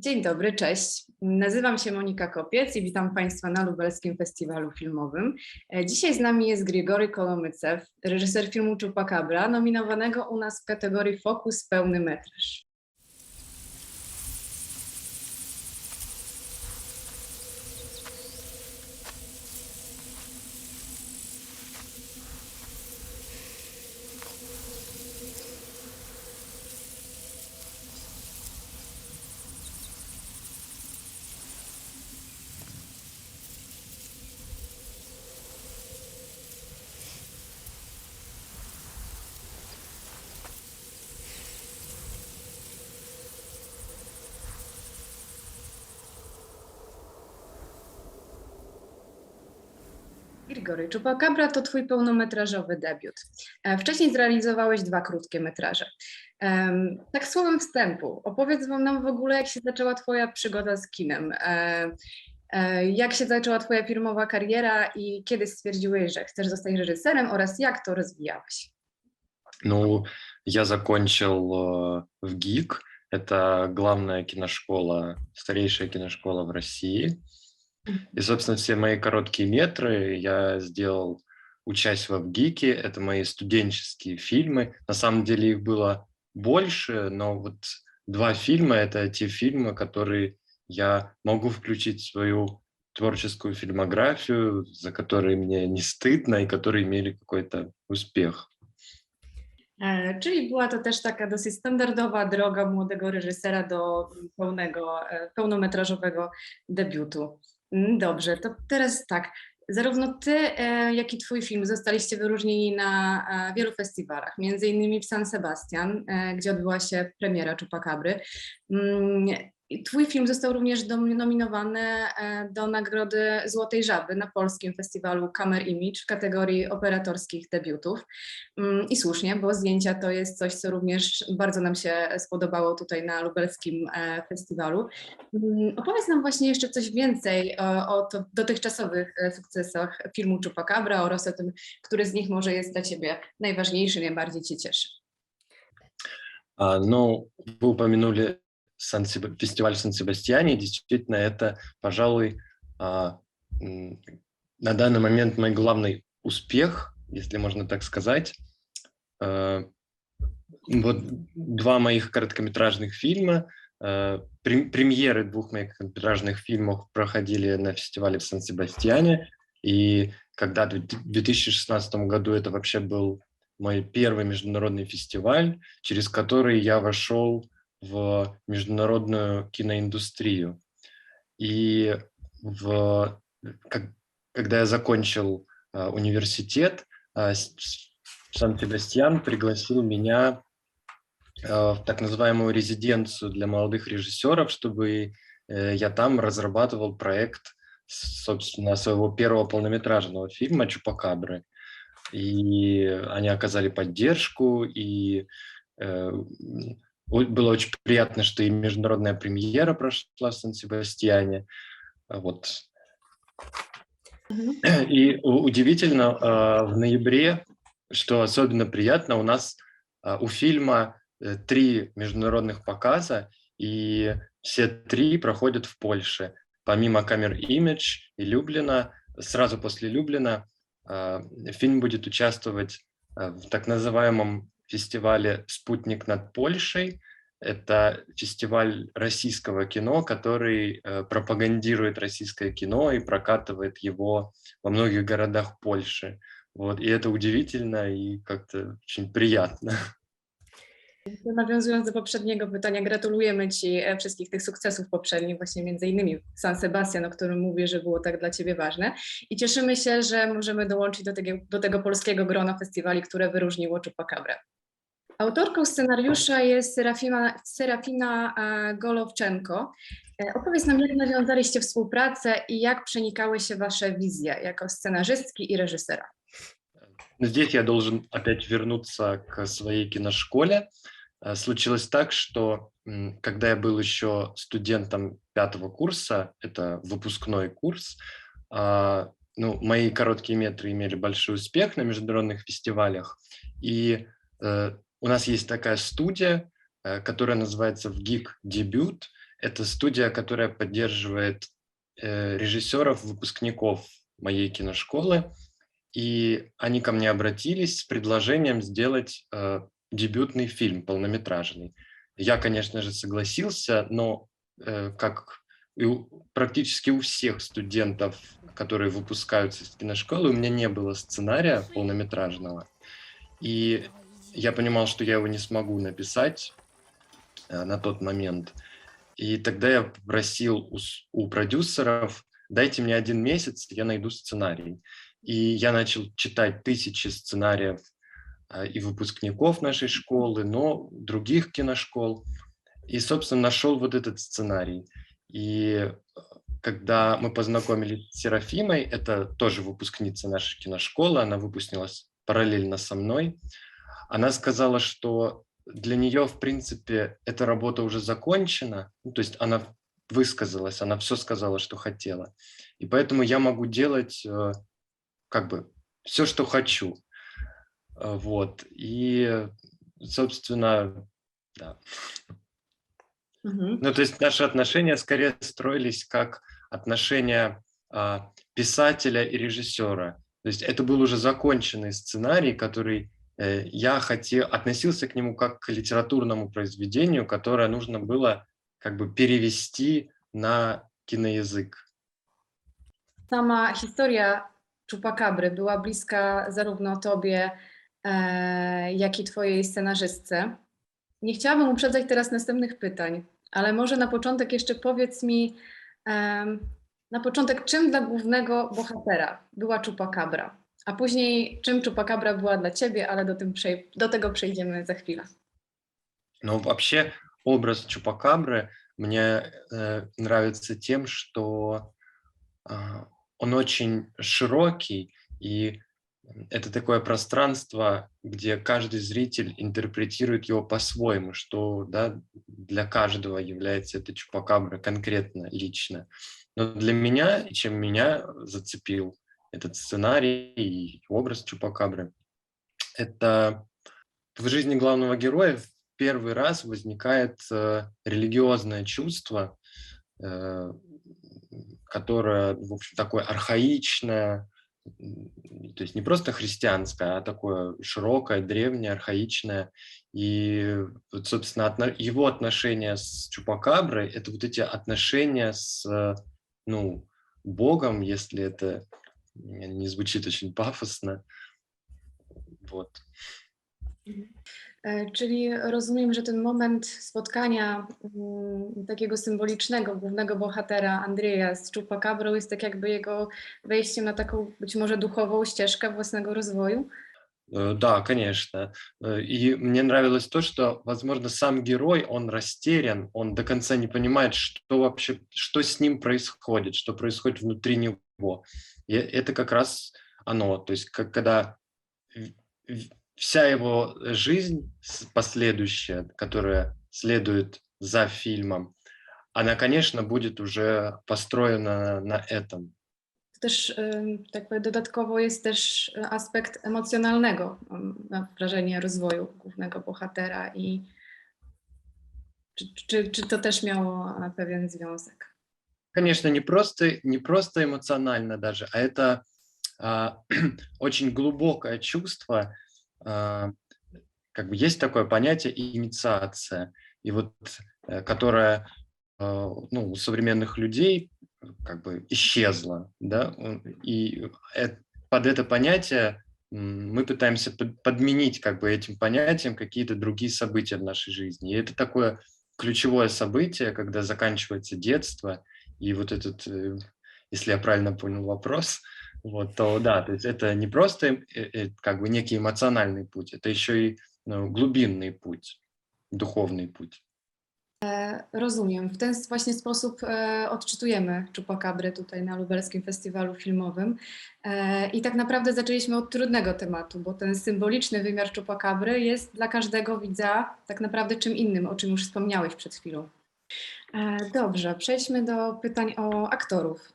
Dzień dobry, cześć. Nazywam się Monika Kopiec i witam Państwa na Lubelskim Festiwalu Filmowym. Dzisiaj z nami jest Grigory Kolomycew, reżyser filmu Chupacabra, nominowanego u nas w kategorii Focus pełny metraż. Grigory, Chupacabra to Twój pełnometrażowy debiut. Wcześniej zrealizowałeś 2 krótkie metraże. Tak słowem wstępu, opowiedz nam w ogóle, jak się zaczęła Twoja przygoda z kinem. Jak się zaczęła Twoja filmowa kariera i kiedy stwierdziłeś, że chcesz zostać reżyserem oraz jak to rozwijałeś? Ну, я закончил в ГИК. Это главная киношкола, старейшая киношкола в России. И, собственно, все мои короткие метры я сделал, учась в ГИКе. Это мои студенческие фильмы. На самом деле их было больше, но вот 2 фильма — это те фильмы, которые я могу включить в свою творческую фильмографию, за которые мне не стыдно и которые имели какой-то успех. Czyli była to też taka dosyć standardowa droga młodego reżysera do pełnometrażowego debiutu. Dobrze, to teraz tak, zarówno Ty, jak i Twój film zostaliście wyróżnieni na wielu festiwalach, między innymi w San Sebastian, gdzie odbyła się premiera Chupacabry. Twój film został również nominowany do nagrody Złotej Żaby na polskim festiwalu Camera Image w kategorii operatorskich debiutów. I słusznie, bo zdjęcia to jest coś, co również bardzo nam się spodobało tutaj na lubelskim festiwalu. Opowiedz nam właśnie jeszcze coś więcej o dotychczasowych sukcesach filmu Chupacabra oraz o tym, który z nich może jest dla Ciebie najważniejszy, najbardziej Cię cieszy. Ну, вы упомянули фестиваль в Сан-Себастьяне. Действительно, это, пожалуй, на данный момент мой главный успех, если можно так сказать. Вот 2 моих короткометражных фильма, премьеры 2 моих короткометражных фильмов проходили на фестивале в Сан-Себастьяне. И когда в 2016 году это вообще был мой первый международный фестиваль, через который я вошел в международную киноиндустрию. И когда я закончил университет, Сан-Себастьян пригласил меня в так называемую резиденцию для молодых режиссеров, чтобы я там разрабатывал проект, собственно, своего первого полнометражного фильма «Чупакабры». И они оказали поддержку, и было очень приятно, что и международная премьера прошла в Сан-Себастьяне. Вот. И удивительно, в ноябре, что особенно приятно, у нас у фильма 3 международных показа, и все 3 проходят в Польше. Помимо Camera Image и Люблина, сразу после Люблина фильм будет участвовать в так называемом фестивале «Спутник над Польшей». Это фестиваль российского кино, который пропагандирует российское кино и прокатывает его во многих городах Польши. Вот. И это удивительно и как-то очень приятно. Nawiązując do poprzedniego pytania, gratulujemy Ci wszystkich tych sukcesów poprzednich, właśnie między innymi San Sebastian, o którym mówię, że było tak dla Ciebie ważne. I cieszymy się, że możemy dołączyć do tego polskiego grona festiwali, które wyróżniło Chupacabrę. Autorką scenariusza jest Serafina Golowczenko. Opowiedz nam, jak nawiązaliście współpracę i jak przenikały się Wasze wizje jako scenarzystki i reżysera. Здесь я должен опять вернуться к своей киношколе. Случилось так, что когда я был еще студентом 5-го курса, это выпускной курс, мои короткие метры имели большой успех на международных фестивалях. И у нас есть такая студия, которая называется «ВГИК Дебют». это студия, которая поддерживает режиссеров, выпускников моей киношколы, и они ко мне обратились с предложением сделать дебютный фильм, полнометражный. Я, конечно же, согласился, но как и практически у всех студентов, которые выпускаются из киношколы, у меня не было сценария полнометражного. И я понимал, что я его не смогу написать на тот момент. И тогда я попросил у продюсеров: дайте мне 1 месяц, я найду сценарий. И я начал читать тысячи сценариев и выпускников нашей школы, но других киношкол. И, собственно, нашел вот этот сценарий. И когда мы познакомились с Серафимой, это тоже выпускница нашей киношколы, она выпустилась параллельно со мной, она сказала, что для нее, в принципе, эта работа уже закончена, ну, то есть она высказалась, она все сказала, что хотела. И поэтому я могу делать как бы все, что хочу. Вот. И, собственно, да. Mhm. Ну, то есть наши отношения скорее строились как отношения писателя и режиссера. То есть это был уже законченный сценарий, который я относился к нему как к литературному произведению, которое нужно было как бы перевести на киноязык. Sama historia Czupakabry była bliska zarówno tobie, jak i twojej scenarzystce. Nie chciałabym uprzedzać teraz następnych pytań, ale może na początek jeszcze powiedz mi, na początek, czym dla głównego bohatera była Czupakabra, a później czym Czupakabra była dla ciebie, ale do tego przejdziemy za chwilę. Но вообще образ Чупакабры мне нравится тем, что он очень широкий, и это такое пространство, где каждый зритель интерпретирует его по-своему, что, да, для каждого является это Чупакабра конкретно, лично. Но для меня, и чем меня зацепил этот сценарий и образ Чупакабры, это в жизни главного героя в первый раз возникает религиозное чувство, э, которое, в общем, такое архаичное, то есть не просто христианское, а такое широкое, древнее, архаичное. И вот, собственно, его отношения с Чупакаброй — это вот эти отношения с, ну, Богом, если это не звучит очень пафосно. Вот. Czyli rozumiem, że ten moment spotkania takiego symbolicznego głównego bohatera Andrzeja z Czupakabrą jest tak jakby jego wejściem na taką być może duchową ścieżkę własnego rozwoju. Да, конечно. И мне нравилось то, что, возможно, сам герой, он растерян, он до конца не понимает, что вообще, что с ним происходит, что происходит внутри него. И это как раз оно. То есть, когда вся его жизнь последующая, которая следует за фильмом, она, конечно, будет уже построена на этом. Też tak powiem, dodatkowo jest też aspekt emocjonalnego, mam wrażenie, rozwoju głównego bohatera i czy to też miało pewien związek? Конечно, не просто эмоционально даже, а это очень глубокое чувство. а, как бы есть такое понятие инициация, и вот которая ну, у современных людей как бы исчезла, да, и под это понятие мы пытаемся подменить как бы этим понятием какие-то другие события в нашей жизни. И это такое ключевое событие, когда заканчивается детство, и вот этот, если я правильно понял вопрос, вот, то да, то есть это не просто как бы некий эмоциональный путь, это еще и глубинный путь, духовный путь. Rozumiem. W ten właśnie sposób odczytujemy Czupakabrę tutaj na Lubelskim Festiwalu Filmowym. I tak naprawdę zaczęliśmy od trudnego tematu, bo ten symboliczny wymiar Czupakabry jest dla każdego widza tak naprawdę czym innym, o czym już wspomniałeś przed chwilą. Dobrze, przejdźmy do pytań o aktorów.